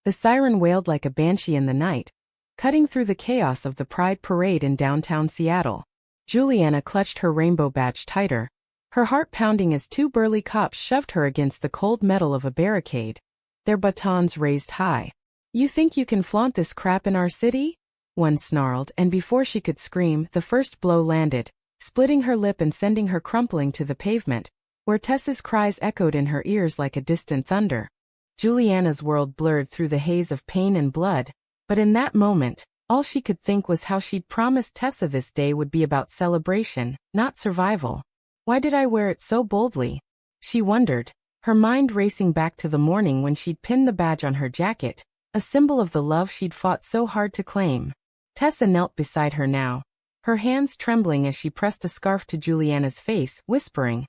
The siren wailed like a banshee in the night, cutting through the chaos of the Pride Parade in downtown Seattle. Juliana clutched her rainbow badge tighter, her heart pounding as two burly cops shoved her against the cold metal of a barricade, their batons raised high. "You think you can flaunt this crap in our city?" one snarled, and before she could scream, the first blow landed, splitting her lip and sending her crumpling to the pavement, where Tessa's cries echoed in her ears like a distant thunder. Juliana's world blurred through the haze of pain and blood, but in that moment, all she could think was how she'd promised Tessa this day would be about celebration, not survival. Why did I wear it so boldly? She wondered, her mind racing back to the morning when she'd pinned the badge on her jacket, a symbol of the love she'd fought so hard to claim. Tessa knelt beside her now, her hands trembling as she pressed a scarf to Juliana's face, whispering,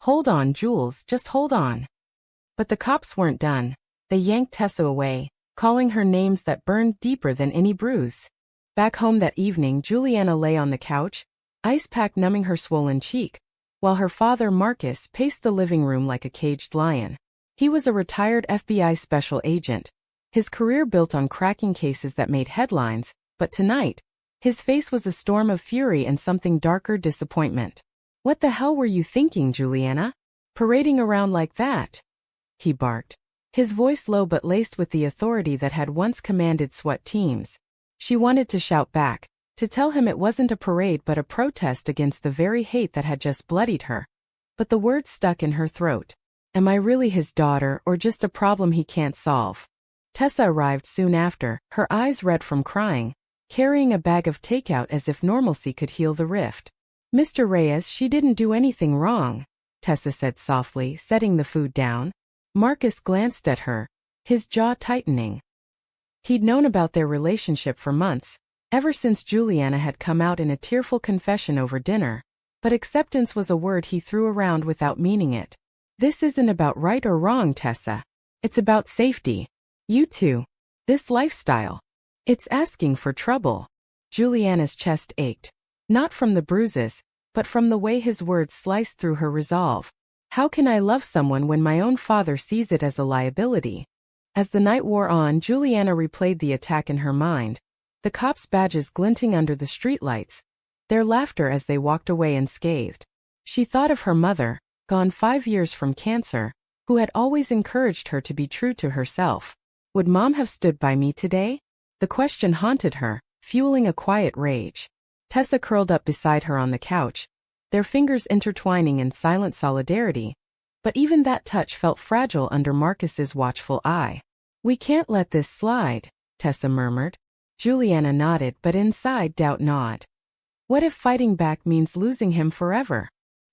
"Hold on, Jules, just hold on." But the cops weren't done. They yanked Tessa away, calling her names that burned deeper than any bruise. Back home that evening, Juliana lay on the couch, ice pack numbing her swollen cheek, while her father Marcus paced the living room like a caged lion. He was a retired FBI special agent, his career built on cracking cases that made headlines, but tonight, his face was a storm of fury and something darker: disappointment. "What the hell were you thinking, Juliana? Parading around like that?" he barked, his voice low but laced with the authority that had once commanded SWAT teams. She wanted to shout back, to tell him it wasn't a parade but a protest against the very hate that had just bloodied her. But the words stuck in her throat. Am I really his daughter, or just a problem he can't solve? Tessa arrived soon after, her eyes red from crying, carrying a bag of takeout as if normalcy could heal the rift. "Mr. Reyes, she didn't do anything wrong," Tessa said softly, setting the food down. Marcus glanced at her, his jaw tightening. He'd known about their relationship for months, ever since Juliana had come out in a tearful confession over dinner, but acceptance was a word he threw around without meaning it. "This isn't about right or wrong, Tessa. It's about safety. You too. This lifestyle. It's asking for trouble." Juliana's chest ached, not from the bruises, but from the way his words sliced through her resolve. How can I love someone when my own father sees it as a liability? As the night wore on, Juliana replayed the attack in her mind, the cops' badges glinting under the streetlights, their laughter as they walked away unscathed. She thought of her mother, gone 5 years from cancer, who had always encouraged her to be true to herself. Would Mom have stood by me today? The question haunted her, fueling a quiet rage. Tessa curled up beside her on the couch, their fingers intertwining in silent solidarity, but even that touch felt fragile under Marcus's watchful eye. "We can't let this slide," Tessa murmured. Juliana nodded, but inside doubt gnawed. What if fighting back means losing him forever?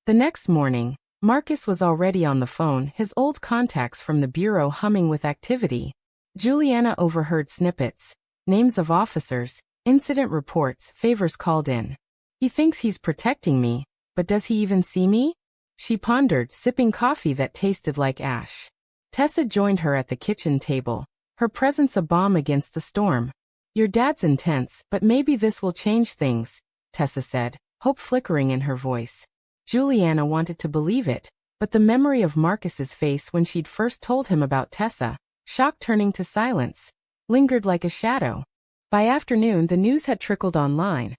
The next morning, Marcus was already on the phone, his old contacts from the bureau humming with activity. Juliana overheard snippets, names of officers, incident reports, favors called in. "He thinks he's protecting me, but does he even see me?" She pondered, sipping coffee that tasted like ash. Tessa joined her at the kitchen table, her presence a balm against the storm. "Your dad's intense, but maybe this will change things," Tessa said, hope flickering in her voice. Juliana wanted to believe it, but the memory of Marcus's face when she'd first told him about Tessa, shock turning to silence, lingered like a shadow. By afternoon, the news had trickled online.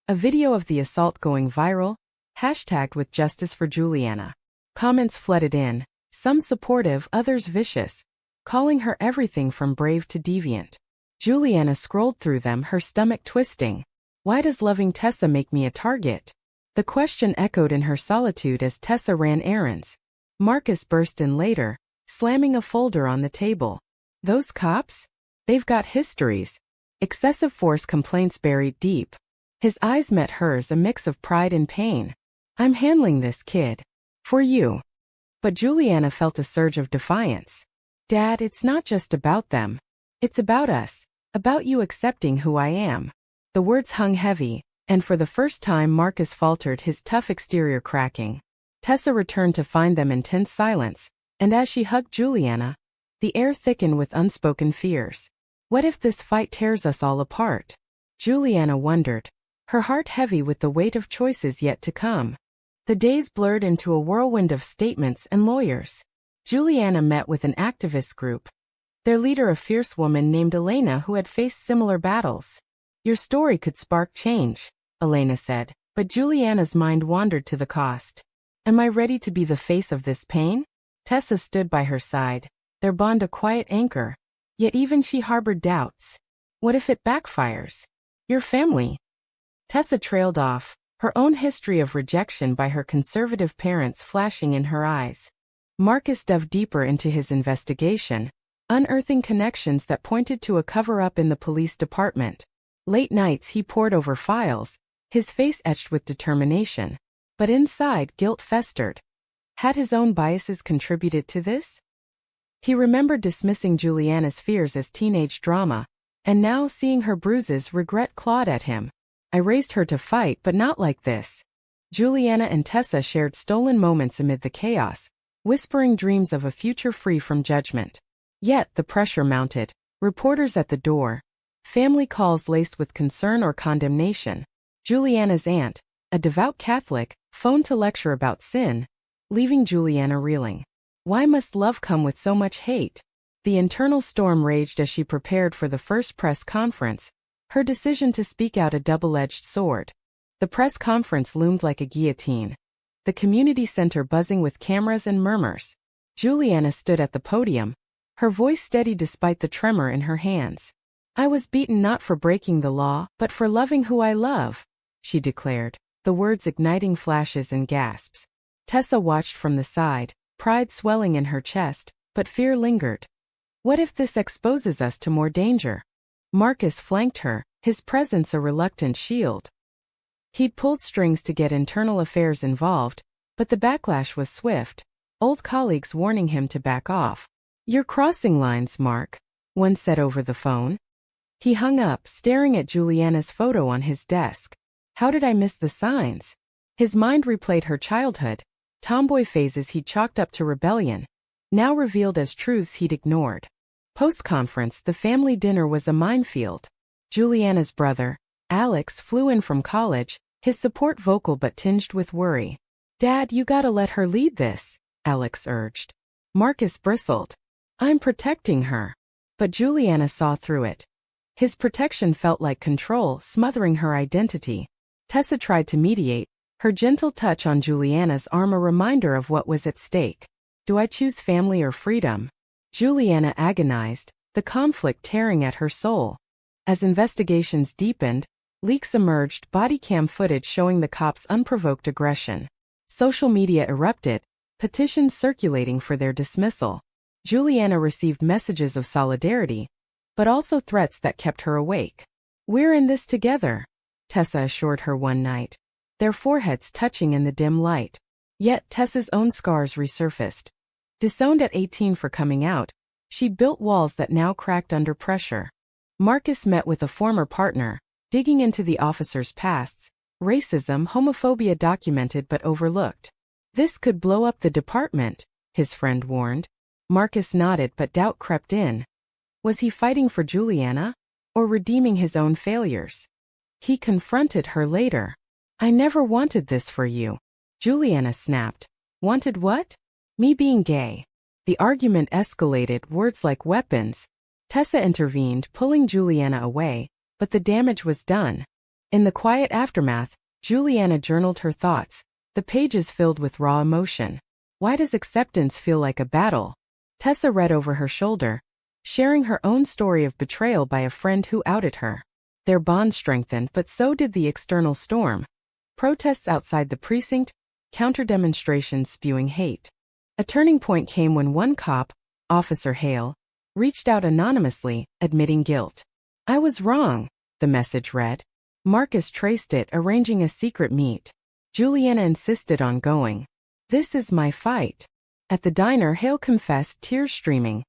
A video of the assault going viral, hashtagged with justice for Juliana. Comments flooded in, some supportive, others vicious, calling her everything from brave to deviant. Juliana scrolled through them, her stomach twisting. Why does loving Tessa make me a target? The question echoed in her solitude as Tessa ran errands. Marcus burst in later, slamming a folder on the table. "Those cops? They've got histories. Excessive force complaints buried deep." His eyes met hers, a mix of pride and pain. "I'm handling this, kid. For you." But Juliana felt a surge of defiance. "Dad, it's not just about them. It's about us. About you accepting who I am." The words hung heavy, and for the first time Marcus faltered, his tough exterior cracking. Tessa returned to find them in tense silence, and as she hugged Juliana, the air thickened with unspoken fears. What if this fight tears us all apart? Juliana wondered, her heart heavy with the weight of choices yet to come. The days blurred into a whirlwind of statements and lawyers. Juliana met with an activist group, Their leader a fierce woman named Elena who had faced similar battles. Your story could spark change, Elena said, but Juliana's mind wandered to the cost. Am I ready to be the face of this pain? Tessa stood by her side, their bond a quiet anchor. Yet even she harbored doubts. What if it backfires? Your family. Tessa trailed off, her own history of rejection by her conservative parents flashing in her eyes. Marcus dove deeper into his investigation, unearthing connections that pointed to a cover-up in the police department. Late nights he pored over files, his face etched with determination. But inside, guilt festered. Had his own biases contributed to this? He remembered dismissing Juliana's fears as teenage drama, and now seeing her bruises, regret clawed at him. I raised her to fight, but not like this. Juliana and Tessa shared stolen moments amid the chaos, whispering dreams of a future free from judgment. Yet the pressure mounted. Reporters at the door. Family calls laced with concern or condemnation. Juliana's aunt, a devout Catholic, phoned to lecture about sin, leaving Juliana reeling. Why must love come with so much hate? The internal storm raged as she prepared for the first press conference, her decision to speak out a double-edged sword. The press conference loomed like a guillotine. The community center buzzing with cameras and murmurs. Juliana stood at the podium, her voice steady despite the tremor in her hands. I was beaten not for breaking the law, but for loving who I love, she declared, the words igniting flashes and gasps. Tessa watched from the side, pride swelling in her chest, but fear lingered. What if this exposes us to more danger? Marcus flanked her, his presence a reluctant shield. He'd pulled strings to get internal affairs involved, but the backlash was swift, old colleagues warning him to back off. You're crossing lines, Mark, one said over the phone. He hung up, staring at Juliana's photo on his desk. How did I miss the signs? His mind replayed her childhood, tomboy phases he'd chalked up to rebellion, now revealed as truths he'd ignored. Post-conference, the family dinner was a minefield. Juliana's brother, Alex, flew in from college, his support vocal but tinged with worry. Dad, you gotta let her lead this, Alex urged. Marcus bristled. I'm protecting her. But Juliana saw through it. His protection felt like control, smothering her identity. Tessa tried to mediate, her gentle touch on Juliana's arm a reminder of what was at stake. Do I choose family or freedom? Juliana agonized, the conflict tearing at her soul. As investigations deepened, leaks emerged, body cam footage showing the cops' unprovoked aggression. Social media erupted, petitions circulating for their dismissal. Juliana received messages of solidarity, but also threats that kept her awake. We're in this together, Tessa assured her one night, their foreheads touching in the dim light. Yet Tessa's own scars resurfaced. Disowned at 18 for coming out, she built walls that now cracked under pressure. Marcus met with a former partner, digging into the officers' pasts, racism, homophobia documented but overlooked. This could blow up the department, his friend warned. Marcus nodded but doubt crept in. Was he fighting for Juliana? Or redeeming his own failures? He confronted her later. I never wanted this for you. Juliana snapped. Wanted what? Me being gay. The argument escalated, words like weapons. Tessa intervened, pulling Juliana away, but the damage was done. In the quiet aftermath, Juliana journaled her thoughts, the pages filled with raw emotion. Why does acceptance feel like a battle? Tessa read over her shoulder, sharing her own story of betrayal by a friend who outed her. Their bond strengthened, but so did the external storm. Protests outside the precinct, counter-demonstrations spewing hate. A turning point came when one cop, Officer Hale, reached out anonymously, admitting guilt. I was wrong, the message read. Marcus traced it, arranging a secret meet. Juliana insisted on going. This is my fight. At the diner, Hale confessed, tears streaming.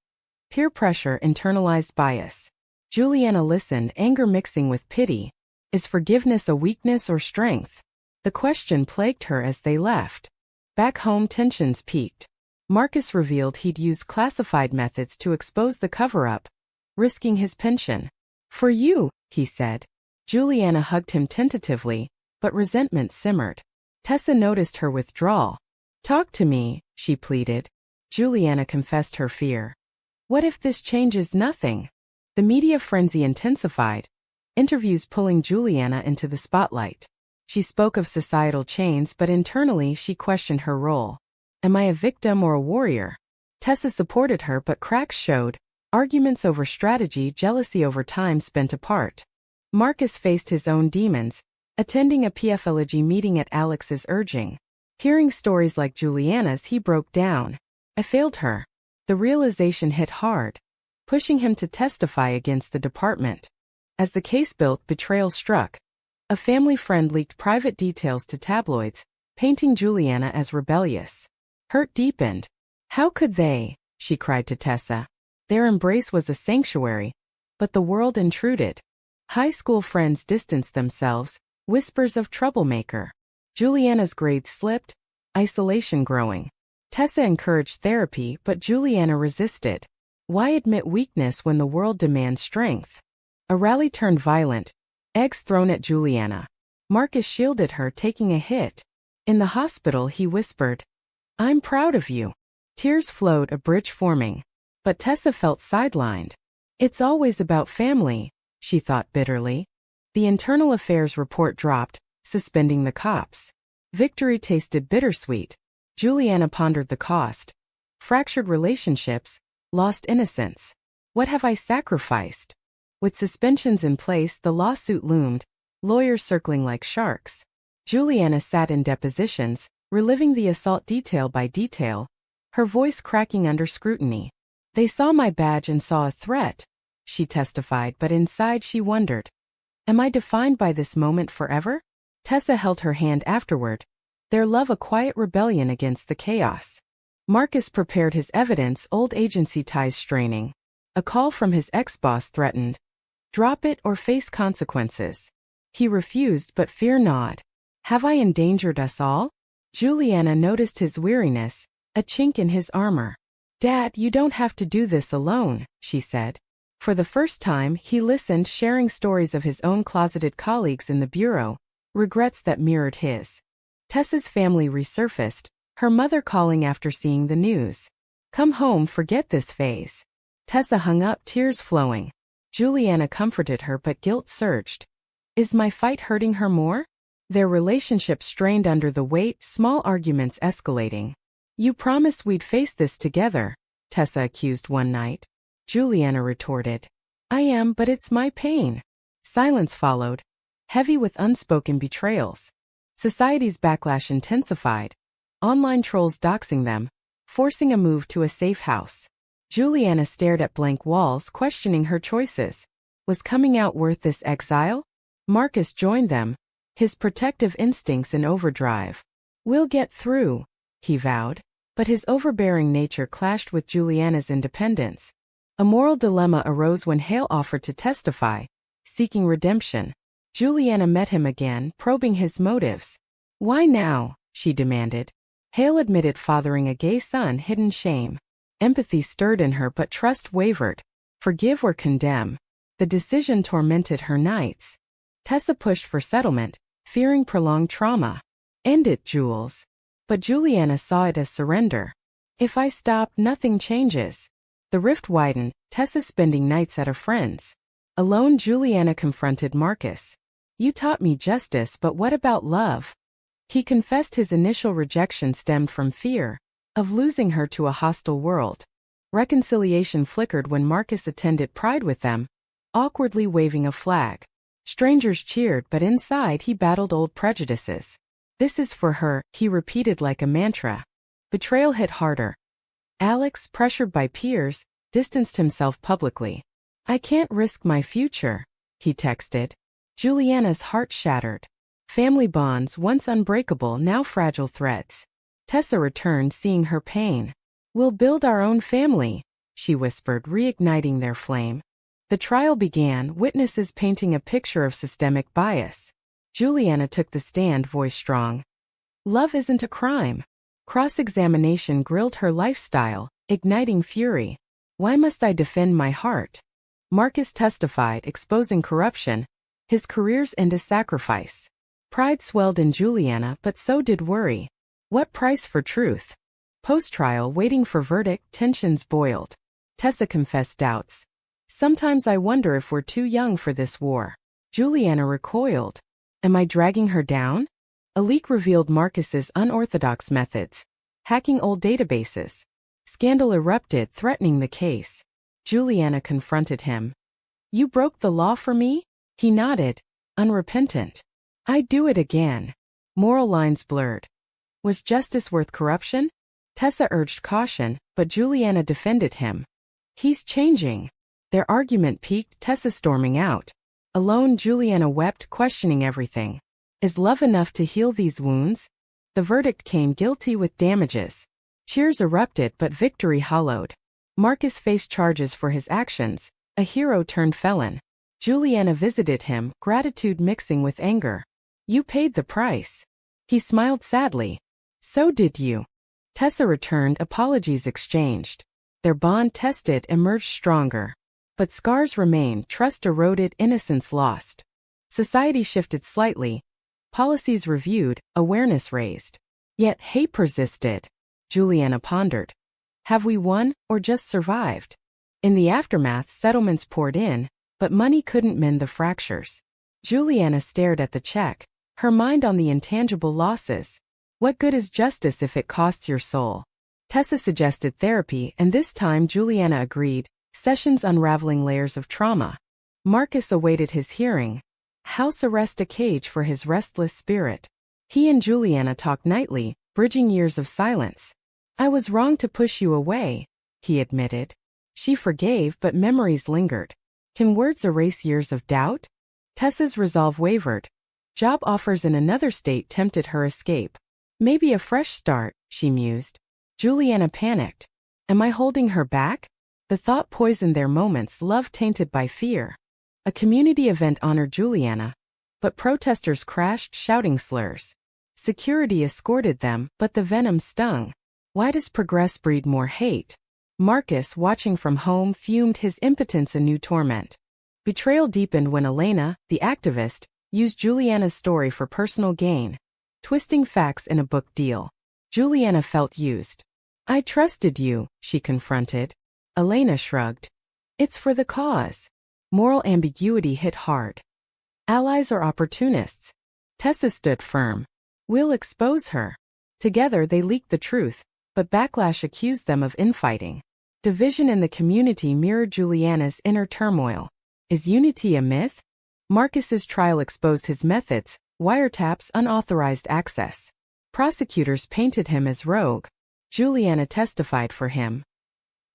Peer pressure, internalized bias. Juliana listened, anger mixing with pity. Is forgiveness a weakness or strength? The question plagued her as they left. Back home, tensions peaked. Marcus revealed he'd used classified methods to expose the cover-up, risking his pension. For you, he said. Juliana hugged him tentatively, but resentment simmered. Tessa noticed her withdrawal. Talk to me, she pleaded. Juliana confessed her fear. What if this changes nothing? The media frenzy intensified, interviews pulling Juliana into the spotlight. She spoke of societal chains, but internally she questioned her role. Am I a victim or a warrior? Tessa supported her, but cracks showed. Arguments over strategy, jealousy over time spent apart. Marcus faced his own demons, attending a PFLG meeting at Alex's urging. Hearing stories like Juliana's, he broke down. I failed her. The realization hit hard, pushing him to testify against the department. As the case built, betrayal struck. A family friend leaked private details to tabloids, painting Juliana as rebellious. Hurt deepened. How could they? She cried to Tessa. Their embrace was a sanctuary, but the world intruded. High school friends distanced themselves, whispers of troublemaker. Juliana's grades slipped, isolation growing. Tessa encouraged therapy, but Juliana resisted. Why admit weakness when the world demands strength? A rally turned violent, eggs thrown at Juliana. Marcus shielded her, taking a hit. In the hospital, he whispered, I'm proud of you. Tears flowed, a bridge forming. But Tessa felt sidelined. It's always about family, she thought bitterly. The internal affairs report dropped, suspending the cops. Victory tasted bittersweet. Juliana pondered the cost. Fractured relationships, lost innocence. What have I sacrificed? With suspensions in place, the lawsuit loomed, lawyers circling like sharks. Juliana sat in depositions, reliving the assault detail by detail, her voice cracking under scrutiny. They saw my badge and saw a threat, she testified, but inside she wondered. Am I defined by this moment forever? Tessa held her hand afterward, their love a quiet rebellion against the chaos. Marcus prepared his evidence, old agency ties straining. A call from his ex-boss threatened. Drop it or face consequences. He refused, but fear not. Have I endangered us all? Juliana noticed his weariness, a chink in his armor. Dad, you don't have to do this alone, she said. For the first time, he listened, sharing stories of his own closeted colleagues in the bureau, regrets that mirrored his. Tessa's family resurfaced, her mother calling after seeing the news. Come home, forget this phase. Tessa hung up, tears flowing. Juliana comforted her, but guilt surged. Is my fight hurting her more? Their relationship strained under the weight, small arguments escalating. You promised we'd face this together, Tessa accused one night. Juliana retorted. I am, but it's my pain. Silence followed, heavy with unspoken betrayals. Society's backlash intensified. Online trolls doxing them, forcing a move to a safe house. Juliana stared at blank walls, questioning her choices. Was coming out worth this exile? Marcus joined them, his protective instincts in overdrive. We'll get through, he vowed. But his overbearing nature clashed with Juliana's independence. A moral dilemma arose when Hale offered to testify, seeking redemption. Juliana met him again, probing his motives. Why now? She demanded. Hale admitted fathering a gay son, hidden shame. Empathy stirred in her, but trust wavered. Forgive or condemn? The decision tormented her nights. Tessa pushed for settlement, fearing prolonged trauma. End it, Jules. But Juliana saw it as surrender. If I stop, nothing changes. The rift widened, Tessa spending nights at a friend's. Alone, Juliana confronted Marcus. You taught me justice, but what about love? He confessed his initial rejection stemmed from fear of losing her to a hostile world. Reconciliation flickered when Marcus attended Pride with them, awkwardly waving a flag. Strangers cheered, but inside he battled old prejudices. This is for her, he repeated like a mantra. Betrayal hit harder. Alex, pressured by peers, distanced himself publicly. I can't risk my future, he texted. Juliana's heart shattered. Family bonds, once unbreakable, now fragile threads. Tessa returned, seeing her pain. We'll build our own family, she whispered, reigniting their flame. The trial began, witnesses painting a picture of systemic bias. Juliana took the stand, voice strong. Love isn't a crime. Cross-examination grilled her lifestyle, igniting fury. Why must I defend my heart? Marcus testified, exposing corruption, his career's end a sacrifice. Pride swelled in Juliana, but so did worry. What price for truth? Post-trial, waiting for verdict, tensions boiled. Tessa confessed doubts. Sometimes I wonder if we're too young for this war. Juliana recoiled. Am I dragging her down? A leak revealed Marcus's unorthodox methods. Hacking old databases. Scandal erupted, threatening the case. Juliana confronted him. You broke the law for me? He nodded, unrepentant. I'd do it again. Moral lines blurred. Was justice worth corruption? Tessa urged caution, but Juliana defended him. He's changing. Their argument peaked, Tessa storming out. Alone, Juliana wept, questioning everything. Is love enough to heal these wounds? The verdict came guilty with damages. Cheers erupted, but victory hollowed. Marcus faced charges for his actions, a hero turned felon. Juliana visited him, gratitude mixing with anger. You paid the price. He smiled sadly. So did you. Tessa returned, apologies exchanged. Their bond tested, emerged stronger. But scars remained, trust eroded, innocence lost. Society shifted slightly. Policies reviewed, awareness raised. Yet hate persisted. Juliana pondered. Have we won, or just survived? In the aftermath, settlements poured in, but money couldn't mend the fractures. Juliana stared at the check, her mind on the intangible losses. What good is justice if it costs your soul? Tessa suggested therapy, and this time Juliana agreed, sessions unraveling layers of trauma. Marcus awaited his hearing. House arrest, a cage for his restless spirit. He and Juliana talked nightly, bridging years of silence. I was wrong to push you away, he admitted. She forgave, but memories lingered. Can words erase years of doubt? Tessa's resolve wavered. Job offers in another state tempted her escape. Maybe a fresh start, she mused. Juliana panicked. Am I holding her back? The thought poisoned their moments, love tainted by fear. A community event honored Juliana, but protesters crashed, shouting slurs. Security escorted them, but the venom stung. Why does progress breed more hate? Marcus, watching from home, fumed, his impotence a new torment. Betrayal deepened when Elena, the activist, used Juliana's story for personal gain, twisting facts in a book deal. Juliana felt used. I trusted you, she confronted. Elena shrugged. It's for the cause. Moral ambiguity hit hard. Allies or opportunists? Tessa stood firm. We'll expose her. Together they leaked the truth, but backlash accused them of infighting. Division in the community mirrored Juliana's inner turmoil. Is unity a myth? Marcus's trial exposed his methods, wiretaps, unauthorized access. Prosecutors painted him as rogue. Juliana testified for him.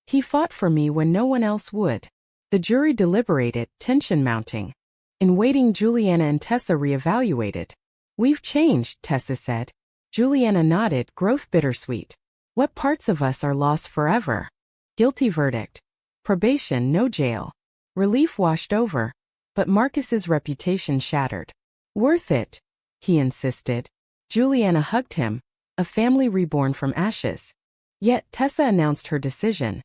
He fought for me when no one else would. The jury deliberated, tension mounting. In waiting, Juliana and Tessa reevaluated. We've changed, Tessa said. Juliana nodded, growth bittersweet. What parts of us are lost forever? Guilty verdict. Probation, no jail. Relief washed over. But Marcus's reputation shattered. Worth it, he insisted. Juliana hugged him, a family reborn from ashes. Yet Tessa announced her decision.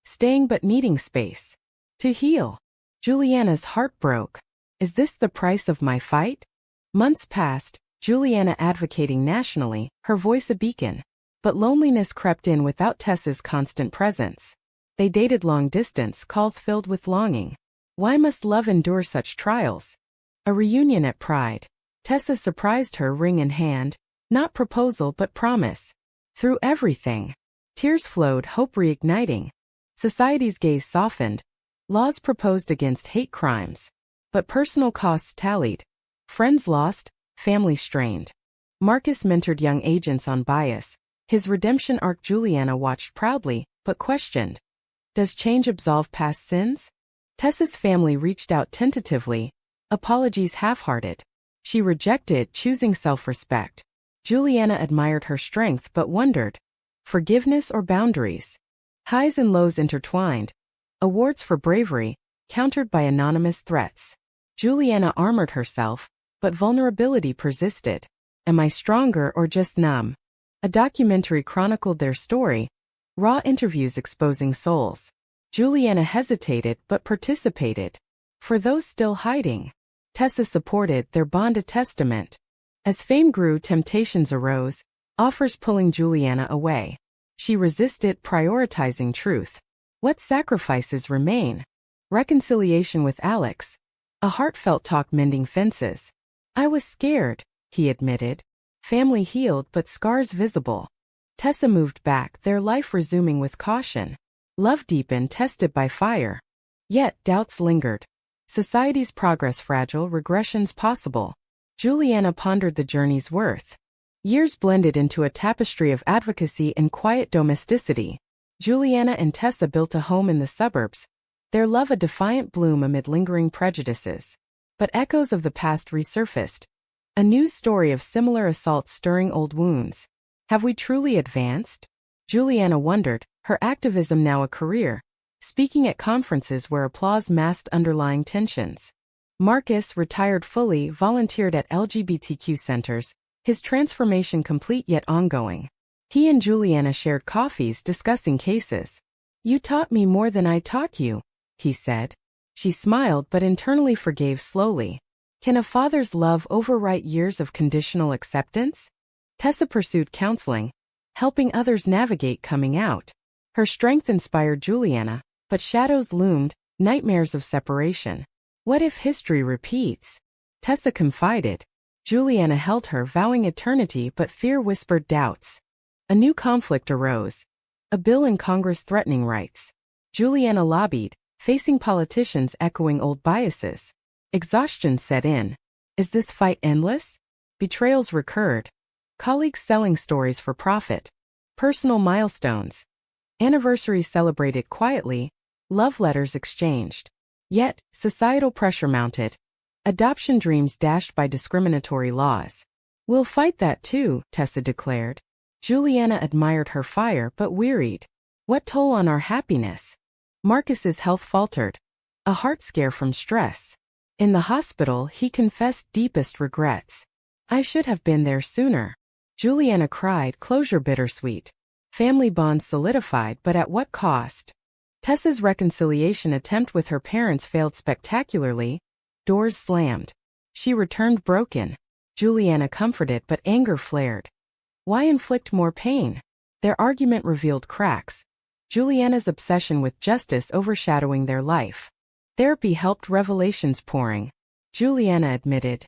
Staying but needing space. To heal. Juliana's heart broke. Is this the price of my fight? Months passed, Juliana advocating nationally, her voice a beacon. But loneliness crept in without Tessa's constant presence. They dated long distance, calls filled with longing. Why must love endure such trials? A reunion at Pride. Tessa surprised her, ring in hand. Not proposal but promise. Through everything. Tears flowed, hope reigniting. Society's gaze softened. Laws proposed against hate crimes. But personal costs tallied. Friends lost, family strained. Marcus mentored young agents on bias. His redemption arc Juliana watched proudly, but questioned. Does change absolve past sins? Tessa's family reached out tentatively. Apologies half-hearted. She rejected, choosing self-respect. Juliana admired her strength but wondered. Forgiveness or boundaries? Highs and lows intertwined. Awards for bravery, countered by anonymous threats. Juliana armored herself, but vulnerability persisted. Am I stronger or just numb? A documentary chronicled their story. Raw interviews exposing souls. Juliana hesitated but participated. For those still hiding, Tessa supported, their bond a testament. As fame grew, temptations arose, offers pulling Juliana away. She resisted, prioritizing truth. What sacrifices remain? Reconciliation with Alex. A heartfelt talk mending fences. I was scared, he admitted. Family healed but scars visible. Tessa moved back, their life resuming with caution. Love deepened, tested by fire. Yet doubts lingered. Society's progress fragile, regressions possible. Juliana pondered the journey's worth. Years blended into a tapestry of advocacy and quiet domesticity. Juliana and Tessa built a home in the suburbs, their love a defiant bloom amid lingering prejudices. But echoes of the past resurfaced. A new story of similar assaults stirring old wounds. Have we truly advanced? Juliana wondered, her activism now a career, speaking at conferences where applause masked underlying tensions. Marcus, retired fully, volunteered at LGBTQ centers, his transformation complete yet ongoing. He and Juliana shared coffees discussing cases. You taught me more than I taught you, he said. She smiled but internally forgave slowly. Can a father's love overwrite years of conditional acceptance? Tessa pursued counseling, helping others navigate coming out. Her strength inspired Juliana, but shadows loomed, nightmares of separation. What if history repeats? Tessa confided. Juliana held her, vowing eternity, but fear whispered doubts. A new conflict arose. A bill in Congress threatening rights. Juliana lobbied, facing politicians echoing old biases. Exhaustion set in. Is this fight endless? Betrayals recurred. Colleagues selling stories for profit. Personal milestones. Anniversaries celebrated quietly. Love letters exchanged. Yet, societal pressure mounted. Adoption dreams dashed by discriminatory laws. We'll fight that too, Tessa declared. Juliana admired her fire but wearied. What toll on our happiness? Marcus's health faltered. A heart scare from stress. In the hospital, he confessed deepest regrets. I should have been there sooner. Juliana cried, closure bittersweet. Family bonds solidified, but at what cost? Tessa's reconciliation attempt with her parents failed spectacularly. Doors slammed. She returned broken. Juliana comforted, but anger flared. Why inflict more pain? Their argument revealed cracks. Juliana's obsession with justice overshadowing their life. Therapy helped, revelations pouring. Juliana admitted.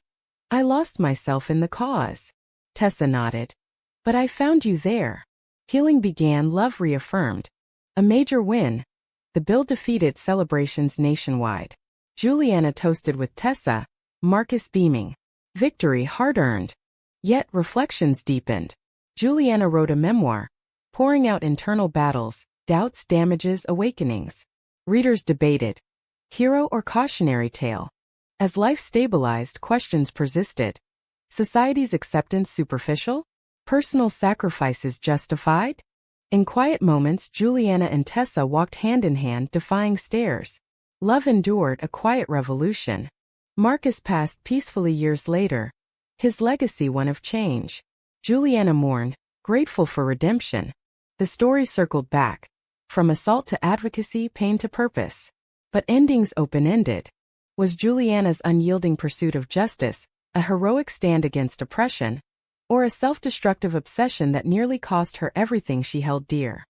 I lost myself in the cause. Tessa nodded. But I found you there. Healing began, love reaffirmed. A major win. The bill defeated, celebrations nationwide. Juliana toasted with Tessa, Marcus beaming. Victory hard-earned. Yet reflections deepened. Juliana wrote a memoir, pouring out internal battles, doubts, damages, awakenings. Readers debated. Hero or cautionary tale? As life stabilized, questions persisted. Society's acceptance superficial? Personal sacrifices justified? In quiet moments, Juliana and Tessa walked hand in hand, defying stares. Love endured, a quiet revolution. Marcus passed peacefully years later, his legacy one of change. Juliana mourned, grateful for redemption. The story circled back, from assault to advocacy, pain to purpose. But endings open-ended. Was Juliana's unyielding pursuit of justice a heroic stand against oppression, or a self-destructive obsession that nearly cost her everything she held dear?